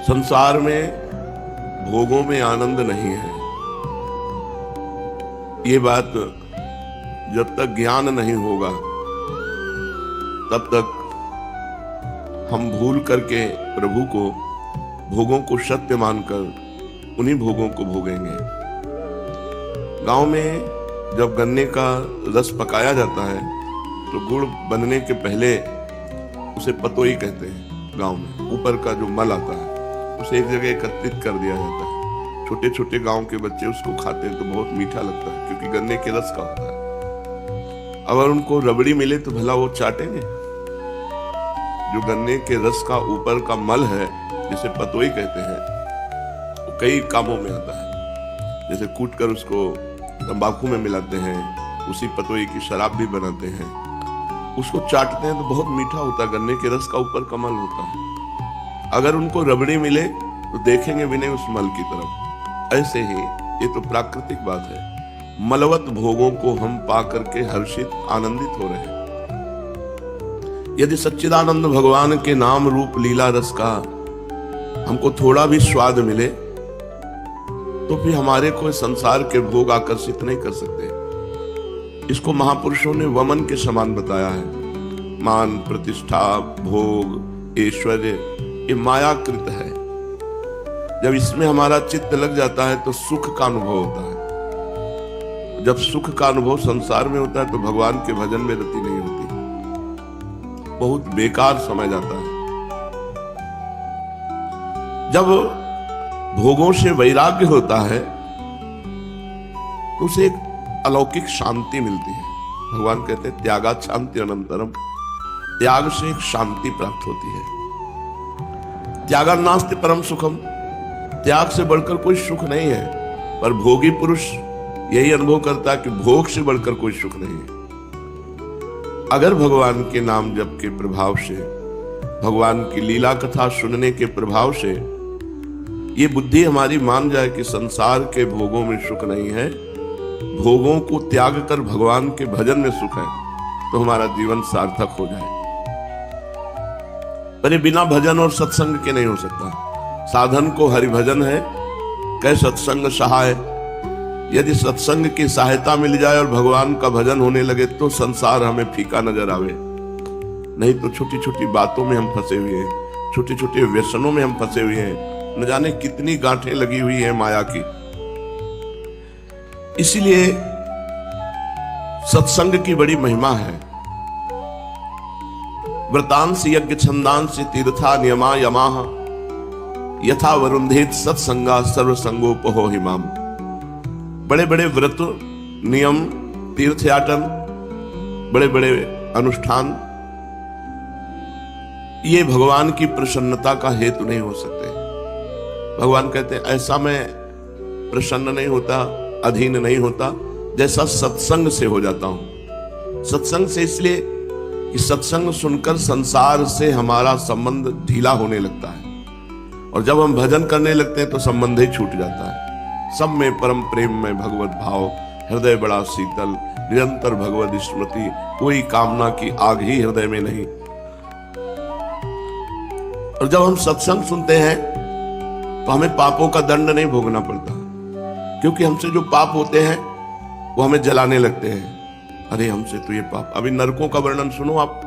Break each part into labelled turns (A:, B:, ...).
A: संसार में भोगों में आनंद नहीं है। ये बात जब तक ज्ञान नहीं होगा तब तक हम भूल करके प्रभु को, भोगों को सत्य मानकर उन्हीं भोगों को भोगेंगे। गांव में जब गन्ने का रस पकाया जाता है तो गुड़ बनने के पहले उसे पतोई कहते हैं। गांव में ऊपर का जो मल आता है उसे एक जगह एकत्रित कर दिया जाता है। छोटे छोटे गांव के बच्चे उसको खाते हैं तो बहुत मीठा लगता है, क्योंकि गन्ने के रस का होता है। अगर उनको रबड़ी मिले तो भला वो चाटेंगे? जो गन्ने के रस का ऊपर का मल है, जिसे पतोई कहते हैं, वो कई कामों में आता है। जैसे कूट कर उसको तंबाकू में मिलाते हैं, उसी पतोई की शराब भी बनाते हैं, उसको चाटते हैं तो बहुत मीठा होता है। गन्ने के रस का ऊपर का मल होता है। अगर उनको रबड़ी मिले तो देखेंगे भी नहीं उस मल की तरफ। ऐसे ही ये तो प्राकृतिक बात है। मलवत भोगों को हम पा करके हर्षित आनंदित हो रहे हैं। यदि सच्चिदानंद भगवान के नाम रूप लीला रस का हमको थोड़ा भी स्वाद मिले तो फिर हमारे को संसार के भोग आकर्षित नहीं कर सकते। इसको महापुरुषों ने वमन के समान बताया है। मान, प्रतिष्ठा, भोग, ऐश्वर्य, ये मायाकृत है। जब इसमें हमारा चित्त लग जाता है तो सुख का अनुभव होता है। जब सुख का अनुभव संसार में होता है तो भगवान के भजन में रति नहीं होती, बहुत बेकार समय जाता है। जब भोगों से वैराग्य होता है तो उसे एक अलौकिक शांति मिलती है। भगवान कहते हैं त्यागात् शांति अनंतरम, त्याग से एक शांति प्राप्त होती है। त्यागान्नास्ति परम सुखम, त्याग से बढ़कर कोई सुख नहीं है। पर भोगी पुरुष यही अनुभव करता है कि भोग से बढ़कर कोई सुख नहीं है। अगर भगवान के नाम जप के प्रभाव से, भगवान की लीला कथा सुनने के प्रभाव से ये बुद्धि हमारी मान जाए कि संसार के भोगों में सुख नहीं है, भोगों को त्याग कर भगवान के भजन में सुख है, तो हमारा जीवन सार्थक हो जाए। पर ये बिना भजन और सत्संग के नहीं हो सकता। साधन को हरिभजन है, कै सत्संग सहाय। यदि सत्संग की सहायता मिल जाए और भगवान का भजन होने लगे तो संसार हमें फीका नजर आवे। नहीं तो छोटी छोटी बातों में हम फंसे हुए हैं, छोटे छोटे व्यसनों में हम फंसे हुए हैं। न जाने कितनी गांठें लगी हुई है माया की। इसीलिए सत्संग की बड़ी महिमा है। व्रतांसि यज्ञ छंदांसि तीर्था नियमा यमाः यथा वरुंधेत सत्संगा सर्वसंगोपहो हिमाम। बड़े बड़े व्रत, नियम, तीर्थयाटन, बड़े बड़े अनुष्ठान, ये भगवान की प्रसन्नता का हेतु नहीं हो सकते। भगवान कहते हैं ऐसा मैं प्रसन्न नहीं होता, अधीन नहीं होता जैसा सत्संग से हो जाता हूं। सत्संग से इसलिए कि सत्संग सुनकर संसार से हमारा संबंध ढीला होने लगता है, और जब हम भजन करने लगते हैं तो संबंध ही छूट जाता है। सब में परम प्रेम में भगवत भाव, हृदय बड़ा शीतल, निरंतर भगवत स्मृति, कोई कामना की आग ही हृदय में नहीं। और जब हम सत्संग सुनते हैं तो हमें पापों का दंड नहीं भोगना पड़ता, क्योंकि हमसे जो पाप होते हैं वो हमें जलाने लगते हैं। अरे हमसे तो ये पाप, अभी नरकों का वर्णन सुनो आप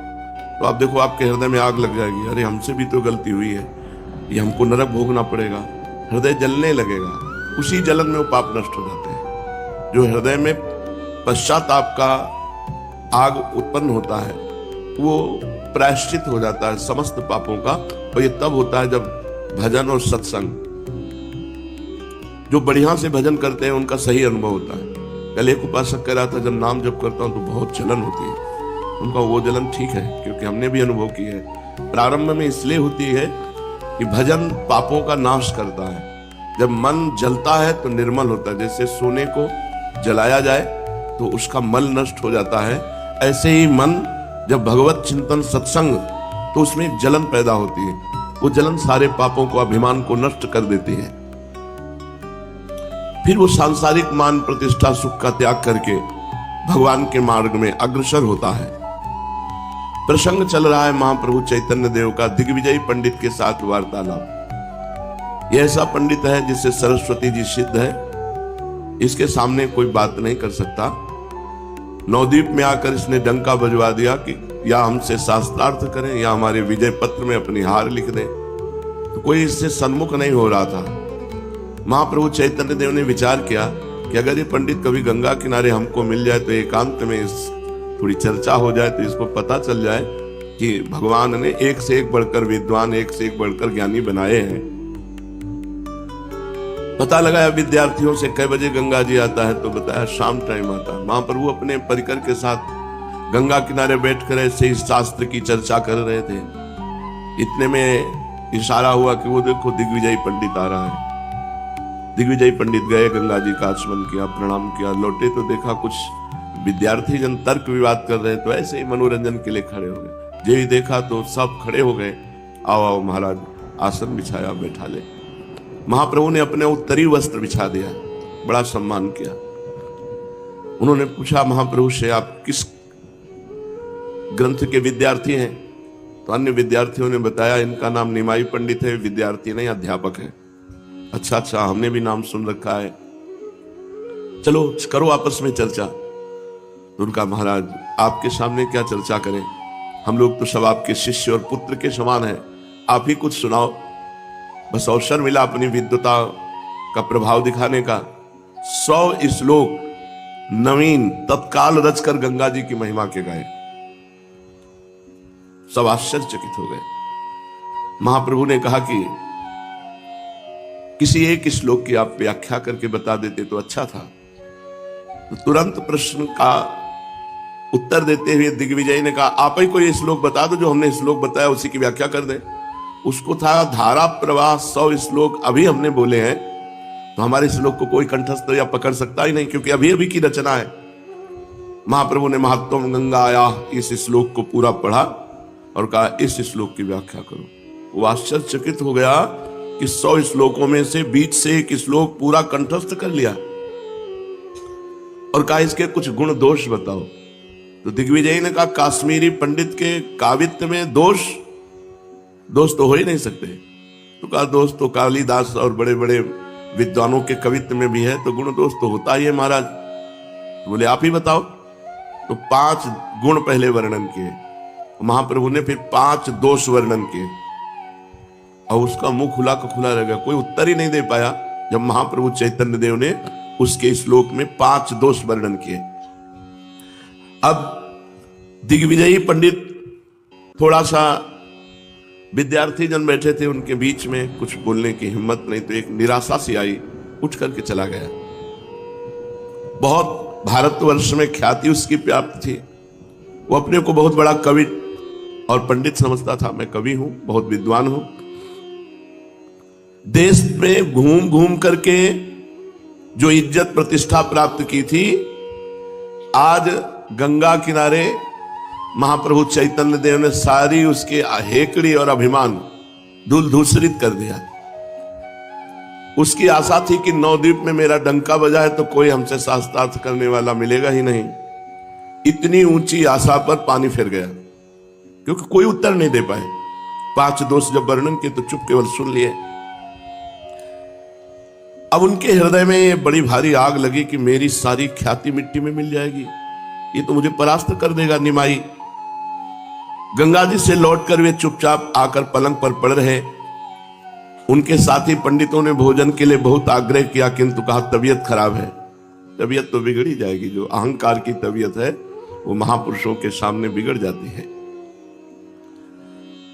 A: तो आप देखो आपके हृदय में आग लग जाएगी। अरे हमसे भी तो गलती हुई है, ये हमको नरक भोगना पड़ेगा। हृदय जलने लगेगा, उसी जलन में वो पाप नष्ट हो जाते हैं। जो हृदय में पश्चाताप का आग उत्पन्न होता है वो प्रायश्चित हो जाता है समस्त पापों का। और ये तब होता है जब भजन और सत्संग, जो बढ़िया से भजन करते हैं उनका सही अनुभव होता है। कल एक उपासक कह रहा था जब नाम जप करता हूं तो बहुत जलन होती है। उनका वो जलन ठीक है, क्योंकि हमने भी अनुभव की है। प्रारंभ में इसलिए होती है कि भजन पापों का नाश करता है। जब मन जलता है तो निर्मल होता है। जैसे सोने को जलाया जाए तो उसका मल नष्ट हो जाता है, ऐसे ही मन जब भगवत चिंतन सत्संग, तो उसमें एक जलन पैदा होती है। वो जलन सारे पापों को, अभिमान को नष्ट कर देती है। फिर वो सांसारिक मान, प्रतिष्ठा, सुख का त्याग करके भगवान के मार्ग में अग्रसर होता है। प्रसंग चल रहा है महाप्रभु चैतन्य देव का दिग्विजयी पंडित के साथ वार्तालाप। यह ऐसा पंडित है जिससे सरस्वती जी सिद्ध है, इसके सामने कोई बात नहीं कर सकता। नवद्वीप में आकर इसने डंका बजवा दिया कि या हमसे शास्त्रार्थ करें या हमारे विजय पत्र में अपनी हार लिख दें, तो कोई इससे सन्मुख नहीं हो रहा था। महाप्रभु चैतन्य देव ने विचार किया कि अगर ये पंडित कभी गंगा किनारे हमको मिल जाए तो एकांत में इस थोड़ी चर्चा हो जाए, तो इसको पता चल जाए कि भगवान ने एक से एक बढ़कर विद्वान, एक से एक बढ़कर ज्ञानी बनाए हैं। पता लगाया विद्यार्थियों से कई बजे गंगा जी आता है, तो बताया शाम टाइम आता है। महाप्रभु अपने परिकर के साथ गंगा किनारे बैठकर ऐसे ही शास्त्र की चर्चा कर रहे थे। इतने में इशारा हुआ कि वो देखो दिग्विजयी पंडित आ रहा है। दिग्विजयी पंडित गए, गंगा जी का आचमन किया, प्रणाम किया, लौटे तो देखा कुछ विद्यार्थी जन तर्क विवाद कर रहे, तो ऐसे ही मनोरंजन के लिए खड़े हो गए। जो ही देखा तो सब खड़े हो गए, आओ आओ महाराज, आसन बिछाया, बैठा ले। महाप्रभु ने अपने उत्तरी वस्त्र बिछा दिया, बड़ा सम्मान किया। उन्होंने पूछा महाप्रभु से, आप किस ग्रंथ के विद्यार्थी हैं? तो अन्य विद्यार्थियों ने बताया इनका नाम निमाई पंडित है, विद्यार्थी नहीं अध्यापक है। अच्छा अच्छा, हमने भी नाम सुन रखा है, चलो करो आपस में चर्चा। तो उनका महाराज आपके सामने क्या चर्चा करें, हम लोग तो सब आपके शिष्य और पुत्र के समान हैं, आप ही कुछ सुनाओ। बस अवसर मिला अपनी विद्वता का प्रभाव दिखाने का। 100 श्लोक नवीन तत्काल रचकर गंगा जी की महिमा के गाए। सब आश्चर्यचकित हो गए। महाप्रभु ने कहा कि किसी एक श्लोक की आप व्याख्या करके बता देते तो अच्छा था। तो तुरंत प्रश्न का उत्तर देते हुए दिग्विजय ने कहा, आप ही कोई श्लोक बता दो, जो हमने श्लोक बताया उसी की व्याख्या कर दे। उसको था धारा प्रवाह 100 श्लोक अभी हमने बोले हैं, तो हमारे श्लोक को कोई कंठस्थ या पकड़ सकता ही नहीं, क्योंकि अभी अभी की रचना है। महाप्रभु ने महात्म गंगा आया इस श्लोक को पूरा पढ़ा और कहा इस श्लोक की व्याख्या करो। वो आश्चर्यचकित हो गया कि 100 श्लोकों में से बीच से एक श्लोक पूरा कंठस्थ कर लिया और कहा इसके कुछ गुण दोष बताओ। तो दिग्विजय ने कहा काश्मीरी पंडित के काव्यत्व में दोष तो हो ही नहीं सकते। तो कहा दोष तो कालिदास और बड़े बड़े विद्वानों के कवित्व में भी है, तो गुण दोष तो होता ही है महाराज। तो बोले आप ही बताओ। तो 5 गुण पहले वर्णन किए, महाप्रभु ने फिर 5 दोष वर्णन किए और उसका मुंह खुला का खुला रह गया, कोई उत्तर ही नहीं दे पाया। जब महाप्रभु चैतन्य देव ने उसके श्लोक में 5 दोष वर्णन किए। अब दिग्विजयी पंडित थोड़ा सा, विद्यार्थी जन बैठे थे उनके बीच में, कुछ बोलने की हिम्मत नहीं, तो एक निराशा सी आई, उठ करके चला गया। बहुत भारतवर्ष में ख्याति उसकी प्राप्त थी, वो अपने को बहुत बड़ा कवि और पंडित समझता था। मैं कवि हूं, बहुत विद्वान हूं। देश में घूम घूम करके जो इज्जत प्रतिष्ठा प्राप्त की थी, आज गंगा किनारे महाप्रभु चैतन्य देव ने सारी उसके हेकड़ी और अभिमान धूल धूसरित कर दिया। उसकी आशा थी कि नवद्वीप में मेरा डंका बजा है तो कोई हमसे शास्त्रार्थ करने वाला मिलेगा ही नहीं। इतनी ऊंची आशा पर पानी फिर गया, क्योंकि कोई उत्तर नहीं दे पाए। 5 दोष जब वर्णन किए तो चुप केवल सुन लिए। अब उनके हृदय में ये बड़ी भारी आग लगी कि मेरी सारी ख्याति मिट्टी में मिल जाएगी, ये तो मुझे परास्त कर देगा निमाई। गंगा जी से लौटकर वे चुपचाप आकर पलंग पर पड़ रहे। उनके साथी पंडितों ने भोजन के लिए बहुत आग्रह किया, किंतु कहा तबीयत खराब है। तबीयत तो बिगड़ी जाएगी, जो अहंकार की तबीयत है वो महापुरुषों के सामने बिगड़ जाती है।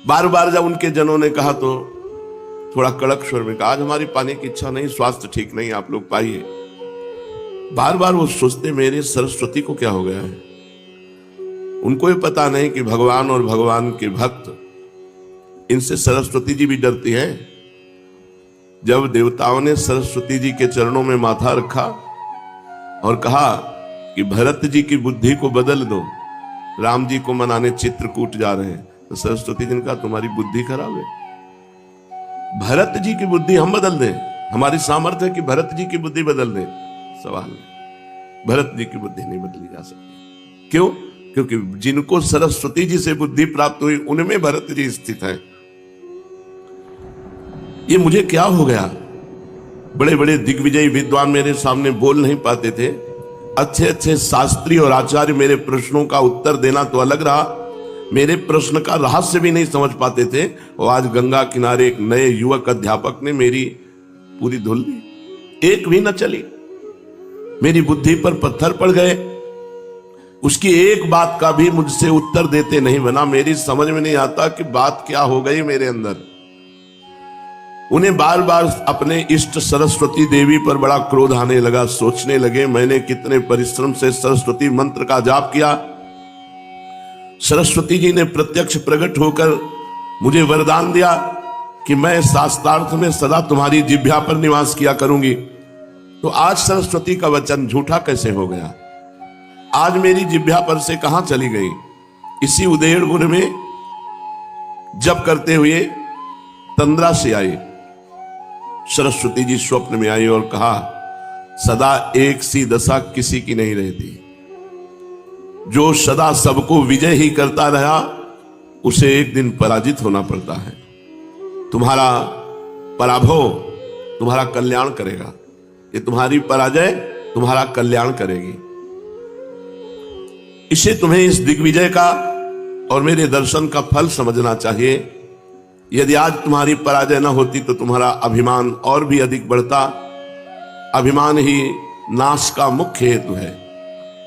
A: बार बार जब उनके जनों ने कहा तो थोड़ा कड़क स्वर में कहा, आज हमारी पाने की इच्छा नहीं, स्वास्थ्य ठीक नहीं, आप लोग पाइए। बार बार वो सोचते मेरे सरस्वती को क्या हो गया है। उनको ये पता नहीं कि भगवान और भगवान के भक्त, इनसे सरस्वती जी भी डरती हैं। जब देवताओं ने सरस्वती जी के चरणों में माथा रखा और कहा कि भरत जी की बुद्धि को बदल दो, राम जी को मनाने चित्रकूट जा रहे हैं, तो सरस्वती जी ने कहा तुम्हारी बुद्धि खराब है। भरत जी की बुद्धि हम बदल दें, हमारी सामर्थ्य है कि भरत जी की बुद्धि बदल दें? सवाल नहीं, भरत जी की बुद्धि नहीं बदली जा सकती। क्यों? क्योंकि जिनको सरस्वती जी से बुद्धि प्राप्त हुई उनमें भरत जी स्थित हैं। ये मुझे क्या हो गया? बड़े बड़े दिग्विजयी विद्वान मेरे सामने बोल नहीं पाते थे, अच्छे अच्छे शास्त्री और आचार्य मेरे प्रश्नों का उत्तर देना तो अलग रहा, मेरे प्रश्न का रहस्य भी नहीं समझ पाते थे। और आज गंगा किनारे एक नए युवक अध्यापक ने मेरी पूरी धुल ली, एक भी न चली, मेरी बुद्धि पर पत्थर पड़ गए। उसकी एक बात का भी मुझसे उत्तर देते नहीं बना। मेरी समझ में नहीं आता कि बात क्या हो गई मेरे अंदर। उन्हें बार बार अपने इष्ट सरस्वती देवी पर बड़ा क्रोध आने लगा। सोचने लगे मैंने कितने परिश्रम से सरस्वती मंत्र का जाप किया, सरस्वती जी ने प्रत्यक्ष प्रकट होकर मुझे वरदान दिया कि मैं शास्त्रार्थ में सदा तुम्हारी जिह्वा पर निवास किया करूंगी। तो आज सरस्वती का वचन झूठा कैसे हो गया? आज मेरी जिह्वा पर से कहां चली गई? इसी उदेड़ गुण में जप करते हुए तंद्रा से आई। सरस्वती जी स्वप्न में आई और कहा, सदा एक सी दशा किसी की नहीं रहती। जो सदा सबको विजय ही करता रहा उसे एक दिन पराजित होना पड़ता है। तुम्हारा पराभव तुम्हारा कल्याण करेगा, ये तुम्हारी पराजय तुम्हारा कल्याण करेगी। इसे तुम्हें इस दिग्विजय का और मेरे दर्शन का फल समझना चाहिए। यदि आज तुम्हारी पराजय न होती तो तुम्हारा अभिमान और भी अधिक बढ़ता। अभिमान ही नाश का मुख्य हेतु है।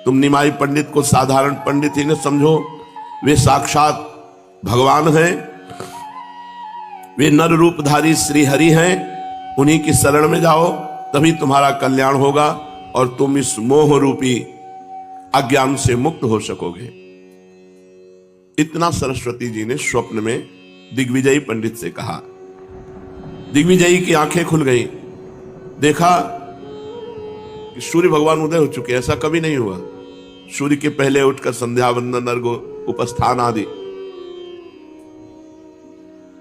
A: तुम निमाई पंडित को साधारण पंडित ही न समझो, वे साक्षात भगवान हैं, वे नर रूपधारी श्री हरि हैं। उन्हीं की शरण में जाओ, तभी तुम्हारा कल्याण होगा और तुम इस मोह रूपी अज्ञान से मुक्त हो सकोगे। इतना सरस्वती जी ने स्वप्न में दिग्विजयी पंडित से कहा। दिग्विजयी की आंखें खुल गई, देखा कि सूर्य भगवान उदय हो चुके। ऐसा कभी नहीं हुआ। सूर्य के पहले उठकर संध्या वंदन, अर्घ्य उपस्थान आदि।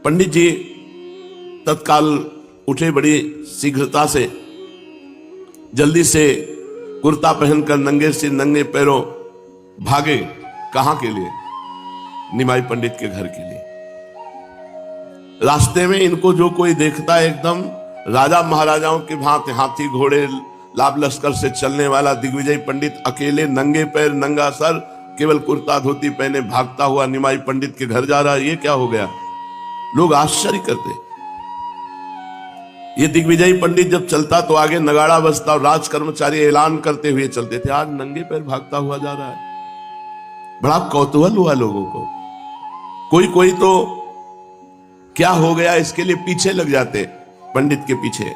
A: पंडित जी तत्काल उठे, बड़ी शीघ्रता से जल्दी से कुर्ता पहनकर नंगे सिर नंगे पैरों भागे। कहां के लिए? निमाई पंडित के घर के लिए। रास्ते में इनको जो कोई देखता है एकदम राजा महाराजाओं के भांति हाथी घोड़े लाभ लश्कर से चलने वाला दिग्विजय पंडित अकेले नंगे पैर नंगा सर केवल कुर्ता धोती पहने भागता हुआ निमाई पंडित के घर जा रहा है। ये क्या हो गया? लोग आश्चर्य करते। ये दिग्विजय पंडित जब चलता तो आगे नगाड़ा बजता और राज कर्मचारी ऐलान करते हुए चलते थे, आज नंगे पैर भागता हुआ जा रहा है। बड़ा कौतूहल हुआ लोगों को। कोई कोई तो क्या हो गया इसके लिए पीछे लग जाते, पंडित के पीछे।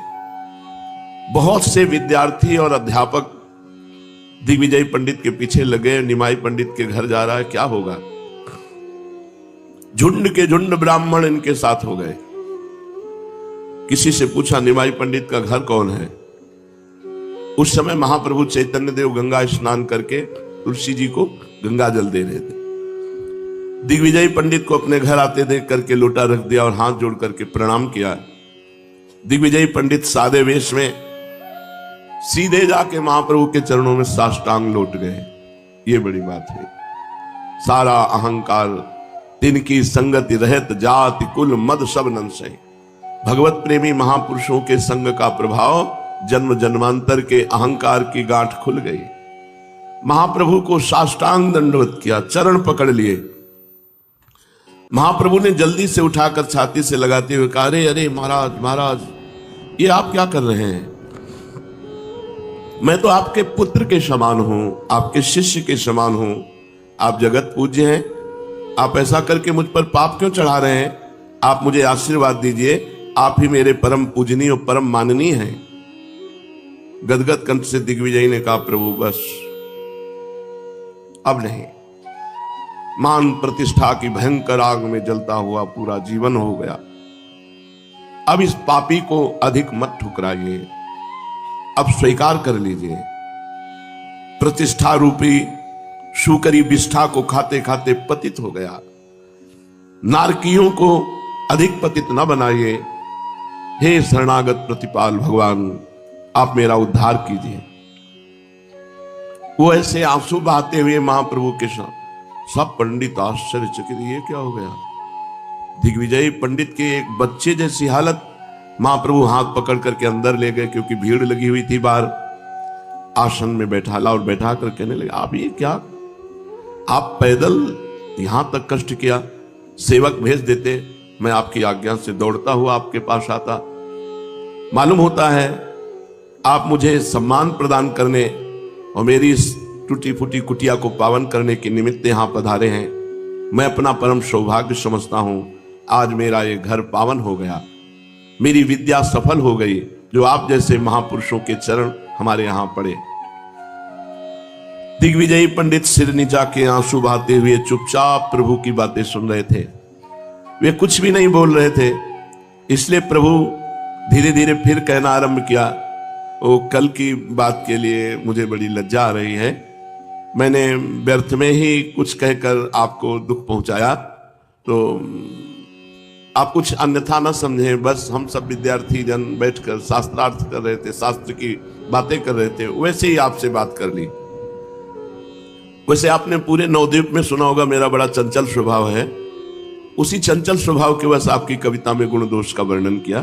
A: बहुत से विद्यार्थी और अध्यापक दिग्विजय पंडित के पीछे लगे। निमाई पंडित के घर जा रहा है, क्या होगा? झुंड के झुंड ब्राह्मण इनके साथ हो गए। किसी से पूछा निमाई पंडित का घर कौन है? उस समय महाप्रभु चैतन्य देव गंगा स्नान करके तुलसी जी को गंगा जल दे रहे थे। दिग्विजय पंडित को अपने घर आते देख करके लोटा रख दिया और हाथ जोड़ करके प्रणाम किया। दिग्विजय पंडित सादे वेश में सीधे जाके महाप्रभु के चरणों में साष्टांग लौट गए। ये बड़ी बात है। सारा अहंकार तिनकी संगति रहत, जाति कुल मद सब नंसै। भगवत प्रेमी महापुरुषों के संग का प्रभाव जन्म जन्मांतर के अहंकार की गांठ खुल गई। महाप्रभु को साष्टांग दंडवत किया, चरण पकड़ लिए। महाप्रभु ने जल्दी से उठाकर छाती से लगाते हुए कहा, अरे अरे महाराज महाराज, ये आप क्या कर रहे हैं? मैं तो आपके पुत्र के समान हूं, आपके शिष्य के समान हूं। आप जगत पूज्य हैं, आप ऐसा करके मुझ पर पाप क्यों चढ़ा रहे हैं? आप मुझे आशीर्वाद दीजिए, आप ही मेरे परम पूजनीय और परम माननीय हैं। गदगद कंठ से दिग्विजय ने कहा, प्रभु बस अब नहीं। मान प्रतिष्ठा की भयंकर आग में जलता हुआ पूरा जीवन हो गया। अब इस पापी को अधिक मत ठुकराइए, अब स्वीकार कर लीजिए। प्रतिष्ठा रूपी शुकरी विष्ठा को खाते खाते पतित हो गया। नारकियों को अधिक पतित न बनाइए। हे शरणागत प्रतिपाल भगवान, आप मेरा उद्धार कीजिए। वो ऐसे आंसू बहाते हुए महाप्रभु के सब पंडित आश्चर्यचकित, ये क्या हो गया? दिग्विजय पंडित के एक बच्चे जैसी हालत। महाप्रभु हाथ पकड़ करके अंदर ले गए, क्योंकि भीड़ लगी हुई थी बाहर। आसन में बैठाला और बैठा कर कहने लगे, आप ये क्या, आप पैदल यहां तक कष्ट किया, सेवक भेज देते, मैं आपकी आज्ञा से दौड़ता हुआ आपके पास आता। मालूम होता है आप मुझे सम्मान प्रदान करने और मेरी इस टूटी फूटी कुटिया को पावन करने के निमित्त यहां पधारे हैं। मैं अपना परम सौभाग्य समझता हूं, आज मेरा ये घर पावन हो गया, मेरी विद्या सफल हो गई, जो आप जैसे महापुरुषों के चरण हमारे यहां पड़े। दिग्विजयी पंडित सिर नीचा के आंसू बहाते हुए चुपचाप प्रभु की बातें सुन रहे थे। वे कुछ भी नहीं बोल रहे थे। इसलिए प्रभु धीरे धीरे फिर कहना आरंभ किया, वो कल की बात के लिए मुझे बड़ी लज्जा आ रही है। मैंने व्यर्थ में ही कुछ कहकर आपको दुख पहुंचाया, तो आप कुछ अन्यथा न समझें। बस हम सब विद्यार्थी जन बैठकर शास्त्रार्थ कर रहे थे, शास्त्र की बातें कर रहे थे, वैसे ही आपसे बात कर ली। वैसे आपने पूरे नवद्वीप में सुना होगा मेरा बड़ा चंचल स्वभाव है। उसी चंचल स्वभाव के वश आपकी कविता में गुण दोष का वर्णन किया।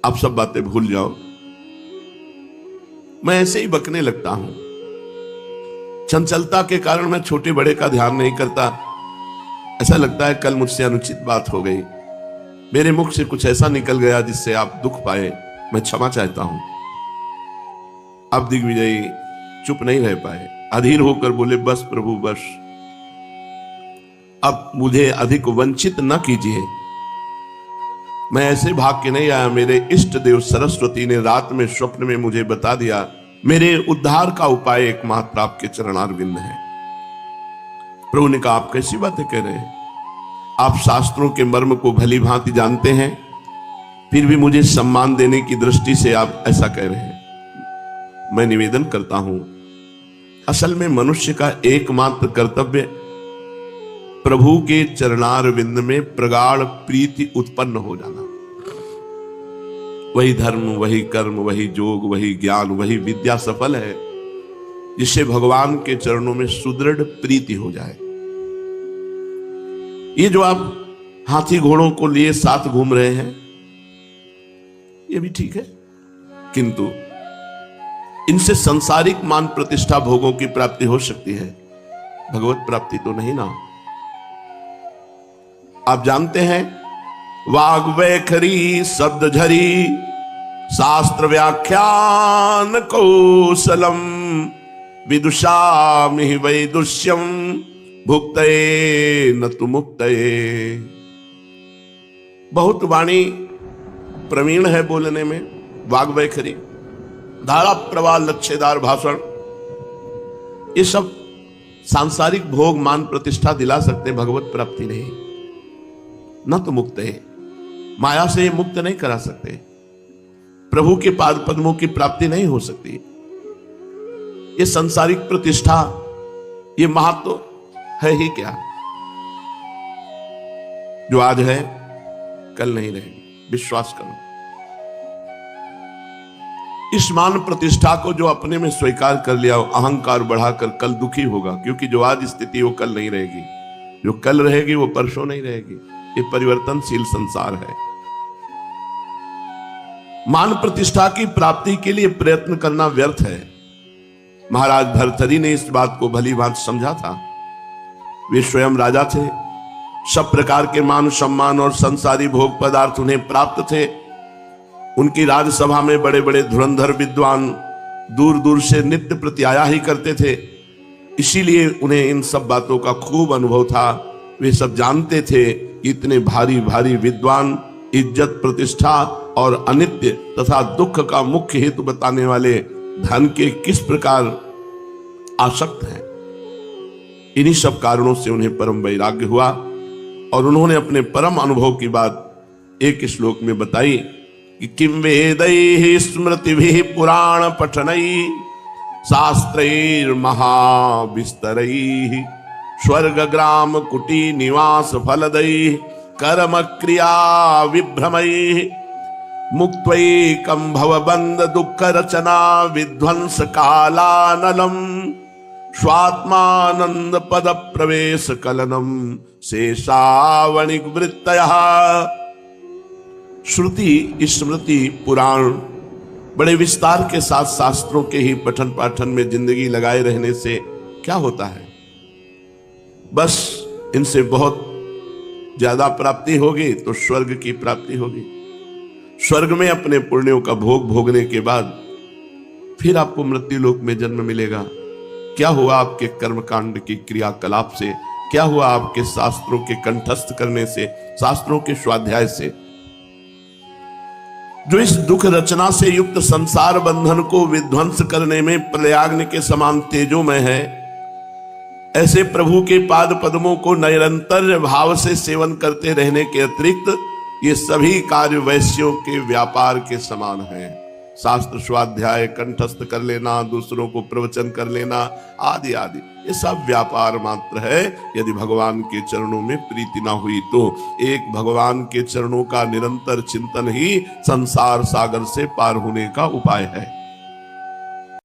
A: आप सब बातें भूल जाओ। मैं ऐसे ही बकने लगता हूं। चंचलता के कारण मैं छोटे बड़े का ध्यान नहीं करता। ऐसा लगता है कल मुझसे अनुचित बात हो गई, मेरे मुख से कुछ ऐसा निकल गया जिससे आप दुख पाए, मैं क्षमा चाहता हूं। अब दिग्विजयी चुप नहीं रह पाए, अधीर होकर बोले, बस प्रभु बस, अब मुझे अधिक वंचित न कीजिए। मैं ऐसे भाग के नहीं आया। मेरे इष्ट देव सरस्वती ने रात में स्वप्न में मुझे बता दिया, मेरे उद्धार का उपाय एकमात्र आपके चरणारविंद है। प्रभु ने कहा, आप कैसी बातें कह रहे हैं? आप शास्त्रों के मर्म को भली भांति जानते हैं, फिर भी मुझे सम्मान देने की दृष्टि से आप ऐसा कह रहे हैं। मैं निवेदन करता हूं, असल में मनुष्य का एकमात्र कर्तव्य प्रभु के चरणारविंद में प्रगाढ़ प्रीति उत्पन्न हो जाना। वही धर्म, वही कर्म, वही योग, वही ज्ञान, वही विद्या सफल है जिससे भगवान के चरणों में सुदृढ़ प्रीति हो जाए। ये जो आप हाथी घोड़ों को लिए साथ घूम रहे हैं, ये भी ठीक है, किंतु इनसे सांसारिक मान प्रतिष्ठा भोगों की प्राप्ति हो सकती है, भगवत प्राप्ति तो नहीं ना। आप जानते हैं, वाग वैखरी शब्द झरी शास्त्र व्याख्यान कौशलम विदुषामि वैदुष्यम भुक्तये न तु मुक्तये। बहुत वाणी प्रवीण है बोलने में, वाग वैखरी, धारा प्रवाह, लक्ष्यदार भाषण, ये सब सांसारिक भोग मान प्रतिष्ठा दिला सकते, भगवत प्राप्ति नहीं। न तो मुक्त है, माया से मुक्त नहीं करा सकते, प्रभु के पाद पद्मों की प्राप्ति नहीं हो सकती। ये सांसारिक प्रतिष्ठा, ये महत्व है ही क्या? जो आज है कल नहीं रहेगी, विश्वास करो। इस मान प्रतिष्ठा को जो अपने में स्वीकार कर लिया, अहंकार बढ़ाकर कल दुखी होगा, क्योंकि जो आज स्थिति वो कल नहीं रहेगी, जो कल रहेगी वो परसों नहीं रहेगी। ये परिवर्तनशील संसार है। मान प्रतिष्ठा की प्राप्ति के लिए प्रयत्न करना व्यर्थ है। महाराज भर्तृहरि ने इस बात को भली भांति समझा था। वे स्वयं राजा थे, सब प्रकार के मान सम्मान और संसारी भोग पदार्थ उन्हें प्राप्त थे। उनकी राजसभा में बड़े बड़े धुरंधर विद्वान दूर दूर से नित्य प्रति आया ही करते थे, इसीलिए उन्हें इन सब बातों का खूब अनुभव था। वे सब जानते थे कि इतने भारी भारी विद्वान इज्जत, प्रतिष्ठा और अनित्य तथा दुख का मुख्य हेतु बताने वाले धन के किस प्रकार आसक्त हैं। इन्हीं सब कारणों से उन्हें परम वैराग्य हुआ और उन्होंने अपने परम अनुभव की बात एक श्लोक में बताई कि किम वेदैः स्मृतिभिः पुराण पठनैः शास्त्रैर् महाविस्तरैः स्वर्ग ग्राम कुटी निवास फलदैः कर्म क्रिया विभ्रमैः मुक्त्वैकं भवबन्ध दुःख रचना विध्वंस कालानलम् स्वात्मानंद पद प्रवेश कलनम शेषावणिक वृत्तयः। श्रुति स्मृति पुराण बड़े विस्तार के साथ शास्त्रों के ही पठन पाठन में जिंदगी लगाए रहने से क्या होता है? बस इनसे बहुत ज्यादा प्राप्ति होगी तो स्वर्ग की प्राप्ति होगी। स्वर्ग में अपने पुण्यों का भोग भोगने के बाद फिर आपको मृत्यु लोक में जन्म मिलेगा। क्या हुआ आपके कर्मकांड की क्रियाकलाप से? क्या हुआ आपके शास्त्रों के कंठस्थ करने से, शास्त्रों के स्वाध्याय से? जो इस दुख रचना से युक्त संसार बंधन को विध्वंस करने में प्रलयाग्नि के समान तेजोमय है, ऐसे प्रभु के पाद पद्मों को निरंतर भाव से सेवन करते रहने के अतिरिक्त ये सभी कार्य वैश्यों के व्यापार के समान हैं। शास्त्र स्वाध्याय कंठस्थ कर लेना, दूसरों को प्रवचन कर लेना आदि आदि, ये सब व्यापार मात्र है। यदि भगवान के चरणों में प्रीति ना हुई तो एक भगवान के चरणों का निरंतर चिंतन ही संसार सागर से पार होने का उपाय है।